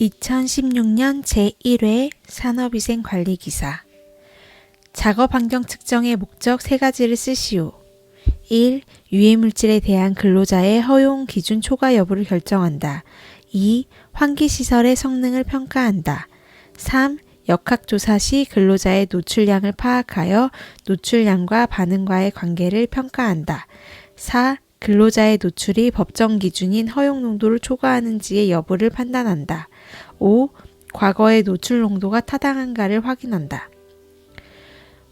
2016년 제1회 산업위생관리기사 작업 환경 측정의 목적 3가지를 쓰시오. 1. 유해물질에 대한 근로자의 허용 기준 초과 여부를 결정한다. 2. 환기시설의 성능을 평가한다. 3. 역학조사 시 근로자의 노출량을 파악하여 노출량과 반응과의 관계를 평가한다. 4. 근로자의 노출이 법정 기준인 허용 농도를 초과하는지의 여부를 판단한다. 5. 과거의 노출 농도가 타당한가를 확인한다.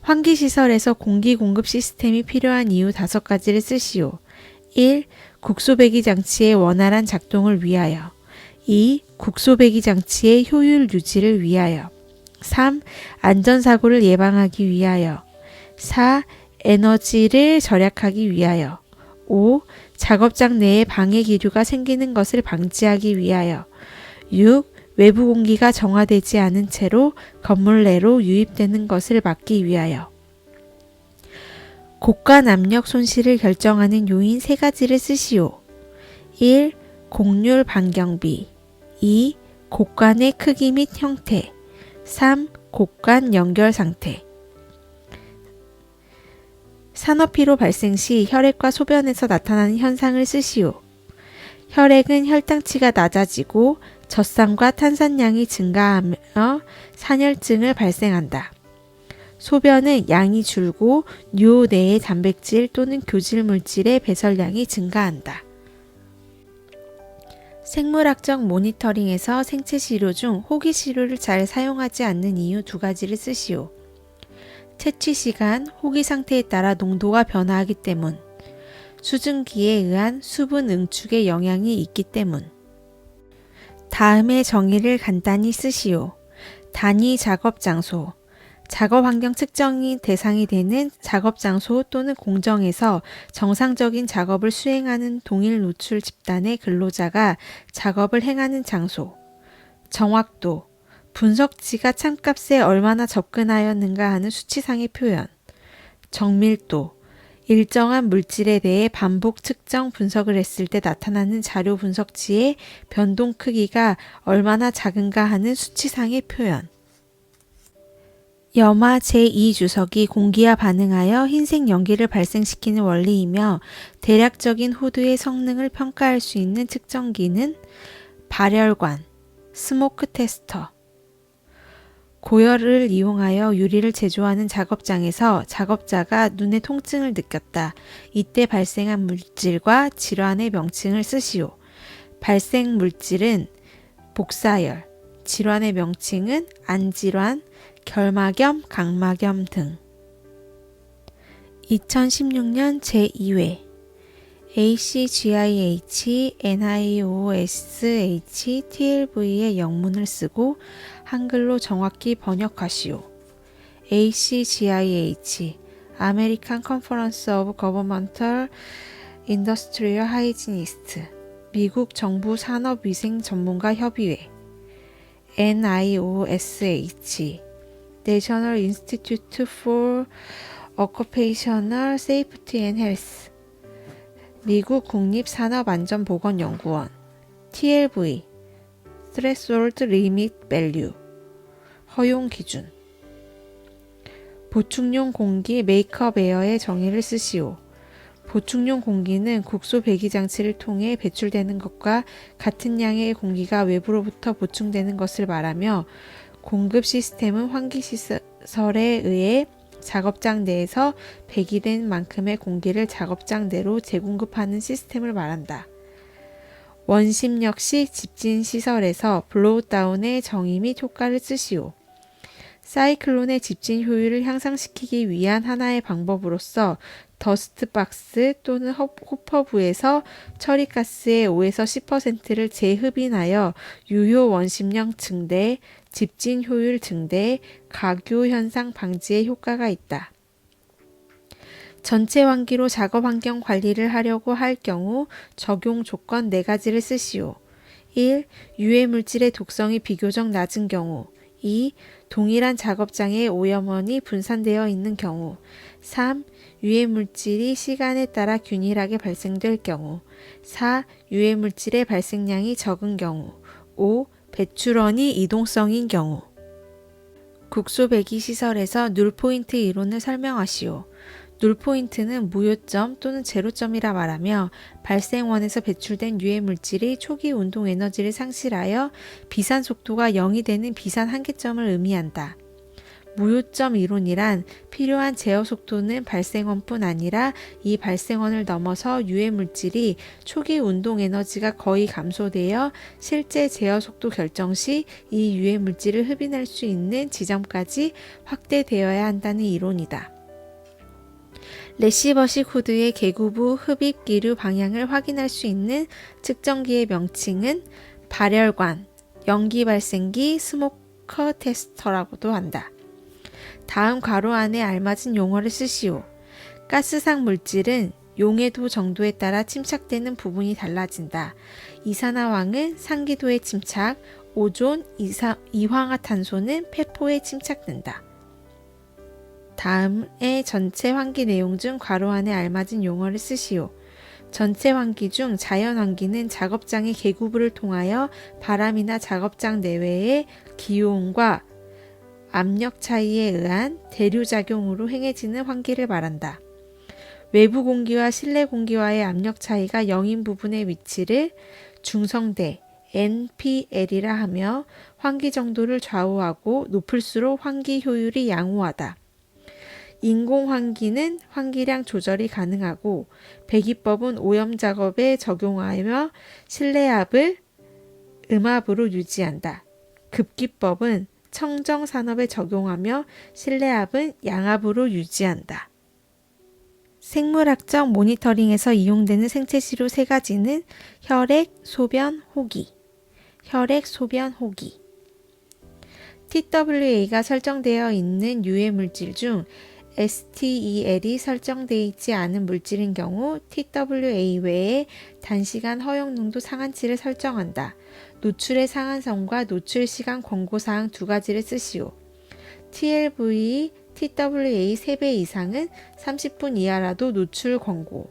환기시설에서 공기 공급 시스템이 필요한 이유 5가지를 쓰시오. 1. 국소배기 장치의 원활한 작동을 위하여. 2. 국소배기 장치의 효율 유지를 위하여. 3. 안전사고를 예방하기 위하여. 4. 에너지를 절약하기 위하여. 5. 작업장 내에 방해 기류가 생기는 것을 방지하기 위하여. 6. 외부 공기가 정화되지 않은 채로 건물 내로 유입되는 것을 막기 위하여. 곡간 압력 손실을 결정하는 요인 3가지를 쓰시오. 1. 곡률 반경비. 2. 곡간의 크기 및 형태. 3. 곡간 연결 상태. 산업피로 발생 시 혈액과 소변에서 나타나는 현상을 쓰시오. 혈액은 혈당치가 낮아지고 젖산과 탄산량이 증가하며 산혈증을 발생한다. 소변은 양이 줄고 뇨 내의 단백질 또는 교질 물질의 배설량이 증가한다. 생물학적 모니터링에서 생체 시료 중 호기 시료를 잘 사용하지 않는 이유 2가지를 쓰시오. 채취 시간, 호기 상태에 따라 농도가 변화하기 때문, 수증기에 의한 수분 응축에 영향이 있기 때문. 다음의 정의를 간단히 쓰시오. 단위 작업 장소. 작업 환경 측정이 대상이 되는 작업 장소 또는 공정에서 정상적인 작업을 수행하는 동일 노출 집단의 근로자가 작업을 행하는 장소. 정확도. 분석지가 참값에 얼마나 접근하였는가 하는 수치상의 표현. 정밀도. 일정한 물질에 대해 반복 측정 분석을 했을 때 나타나는 자료 분석치의 변동 크기가 얼마나 작은가 하는 수치상의 표현. 염화 제2주석이 공기와 반응하여 흰색 연기를 발생시키는 원리이며 대략적인 호두의 성능을 평가할 수 있는 측정기는 발열관, 스모크 테스터. 고열을 이용하여 유리를 제조하는 작업장에서 작업자가 눈의 통증을 느꼈다. 이때 발생한 물질과 질환의 명칭을 쓰시오. 발생 물질은 복사열, 질환의 명칭은 안질환, 결막염, 각막염 등. 2016년 제2회 ACGIH, NIOSH, TLV의 영문을 쓰고 한글로 정확히 번역하시오. ACGIH, American Conference of Governmental Industrial Hygienists, 미국 정부 산업위생 전문가 협의회. NIOSH, National Institute for Occupational Safety and Health, 미국 국립산업안전보건연구원. TLV, Threshold Limit Value, 허용 기준. 보충용 공기 메이크업 에어의 정의를 쓰시오. 보충용 공기는 국소 배기 장치를 통해 배출되는 것과 같은 양의 공기가 외부로부터 보충되는 것을 말하며, 공급 시스템은 환기시설에 의해 작업장 내에서 배기된 만큼의 공기를 작업장 내로 재공급하는 시스템을 말한다. 원심 역시 집진시설에서 블로우다운의 정의 및 효과를 쓰시오. 사이클론의 집진 효율을 향상시키기 위한 하나의 방법으로서 더스트박스 또는 호퍼부에서 처리가스의 5에서 10%를 재흡인하여 유효 원심력 증대, 집진 효율 증대, 가교 현상 방지에 효과가 있다. 전체 환기로 작업 환경 관리를 하려고 할 경우 적용 조건 4가지를 쓰시오. 1. 유해 물질의 독성이 비교적 낮은 경우. 2. 동일한 작업장에 오염원이 분산되어 있는 경우. 3. 유해물질이 시간에 따라 균일하게 발생될 경우. 4. 유해물질의 발생량이 적은 경우. 5. 배출원이 이동성인 경우. 국소 배기 시설에서 눌포인트 이론을 설명하시오. 눌포인트는 무효점 또는 제로점이라 말하며 발생원에서 배출된 유해 물질이 초기 운동 에너지를 상실하여 비산 속도가 0이 되는 비산 한계점을 의미한다. 무효점 이론이란 필요한 제어 속도는 발생원뿐 아니라 이 발생원을 넘어서 유해 물질이 초기 운동 에너지가 거의 감소되어 실제 제어 속도 결정 시 이 유해 물질을 흡인할 수 있는 지점까지 확대되어야 한다는 이론이다. 레시버식 후드의 계구부 흡입 기류 방향을 확인할 수 있는 측정기의 명칭은 발열관, 연기 발생기, 스모커 테스터라고도 한다. 다음 괄호 안에 알맞은 용어를 쓰시오. 가스상 물질은 용해도 정도에 따라 침착되는 부분이 달라진다. 이산화황은 상기도에 침착, 오존, 이황화탄소는 폐포에 침착된다. 다음의 전체 환기 내용 중 괄호 안에 알맞은 용어를 쓰시오. 전체 환기 중 자연 환기는 작업장의 계구부를 통하여 바람이나 작업장 내외의 기온과 압력 차이에 의한 대류작용으로 행해지는 환기를 말한다. 외부 공기와 실내 공기와의 압력 차이가 0인 부분의 위치를 중성대 NPL이라 하며 환기 정도를 좌우하고 높을수록 환기 효율이 양호하다. 인공 환기는 환기량 조절이 가능하고 배기법은 오염 작업에 적용하며 실내압을 음압으로 유지한다. 급기법은 청정 산업에 적용하며 실내압은 양압으로 유지한다. 생물학적 모니터링에서 이용되는 생체시료 3가지는 혈액, 소변, 호기. 혈액, 소변, 호기. TWA가 설정되어 있는 유해 물질 중 STEL이 설정되어 있지 않은 물질인 경우 TWA 외에 단시간 허용농도 상한치를 설정한다. 노출의 상한선과 노출 시간 권고사항 2가지를 쓰시오. TLV, TWA 3배 이상은 30분 이하라도 노출 권고.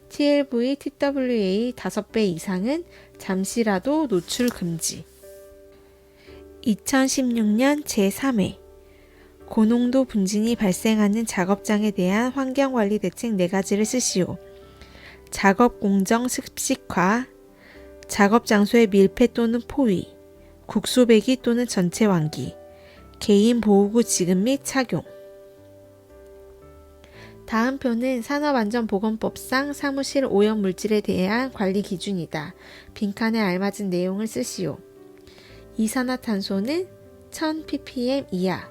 TLV, TWA 5배 이상은 잠시라도 노출 금지. 2016년 제3회 고농도 분진이 발생하는 작업장에 대한 환경관리 대책 4가지를 쓰시오. 작업 공정 습식화, 작업 장소의 밀폐 또는 포위, 국소배기 또는 전체 환기, 개인 보호구 지급 및 착용. 다음 표는 산업안전보건법상 사무실 오염 물질에 대한 관리 기준이다. 빈칸에 알맞은 내용을 쓰시오. 이산화탄소는 1000ppm 이하,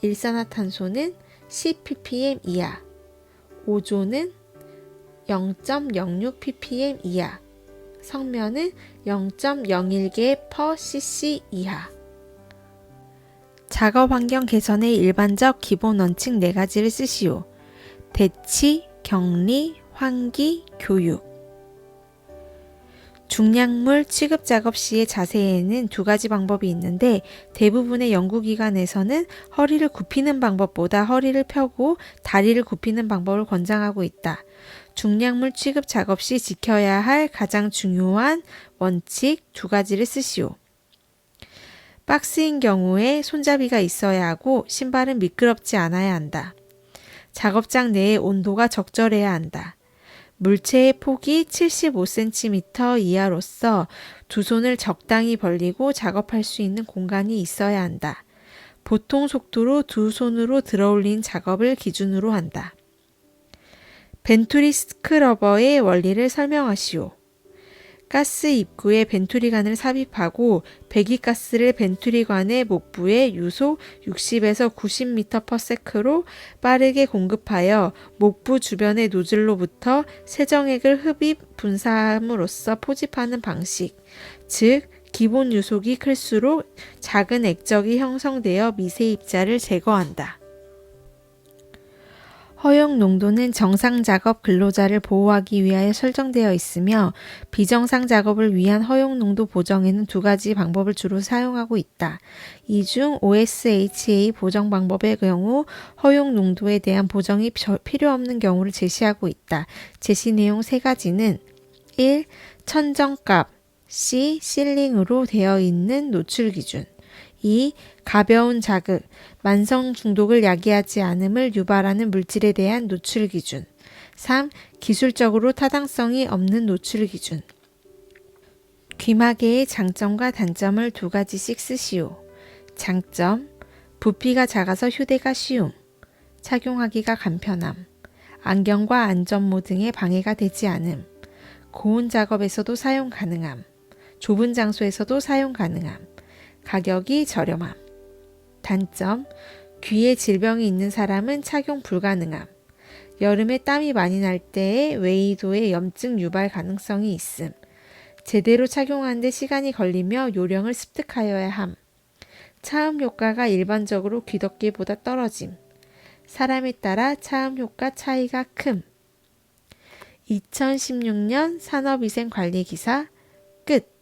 일산화탄소는 10ppm 이하, 오존은 0.06ppm 이하, 성면은 0.01개 per/cc 이하. 작업 환경 개선의 일반적 기본 원칙 4가지를 쓰시오. 대치, 격리, 환기, 교육. 중량물 취급 작업 시의 자세에는 2가지 방법이 있는데 대부분의 연구기관에서는 허리를 굽히는 방법보다 허리를 펴고 다리를 굽히는 방법을 권장하고 있다. 중량물 취급 작업 시 지켜야 할 가장 중요한 원칙 2가지를 쓰시오. 박스인 경우에 손잡이가 있어야 하고 신발은 미끄럽지 않아야 한다. 작업장 내의 온도가 적절해야 한다. 물체의 폭이 75cm 이하로서 두 손을 적당히 벌리고 작업할 수 있는 공간이 있어야 한다. 보통 속도로 두 손으로 들어올린 작업을 기준으로 한다. 벤투리 스크러버의 원리를 설명하시오. 가스 입구에 벤투리관을 삽입하고 배기가스를 벤투리관의 목부에 유속 60에서 90m/s로 빠르게 공급하여 목부 주변의 노즐로부터 세정액을 흡입 분사함으로써 포집하는 방식, 즉 기본 유속이 클수록 작은 액적이 형성되어 미세 입자를 제거한다. 허용 농도는 정상 작업 근로자를 보호하기 위하여 설정되어 있으며 비정상 작업을 위한 허용 농도 보정에는 2가지 방법을 주로 사용하고 있다. 이 중 OSHA 보정 방법의 경우 허용 농도에 대한 보정이 필요 없는 경우를 제시하고 있다. 제시 내용 3가지는 1. 천정값 C. 실링으로 되어 있는 노출 기준. 2. 가벼운 자극, 만성 중독을 야기하지 않음을 유발하는 물질에 대한 노출 기준. 3. 기술적으로 타당성이 없는 노출 기준. 귀마개의 장점과 단점을 2가지씩 쓰시오. 장점, 부피가 작아서 휴대가 쉬움, 착용하기가 간편함, 안경과 안전모 등의 방해가 되지 않음, 고온 작업에서도 사용 가능함, 좁은 장소에서도 사용 가능함, 가격이 저렴함. 단점, 귀에 질병이 있는 사람은 착용 불가능함, 여름에 땀이 많이 날 때에 외이도의 염증 유발 가능성이 있음, 제대로 착용하는데 시간이 걸리며 요령을 습득하여야 함, 차음 효과가 일반적으로 귀덮개보다 떨어짐, 사람에 따라 차음 효과 차이가 큼. 2016년 산업위생관리기사 끝.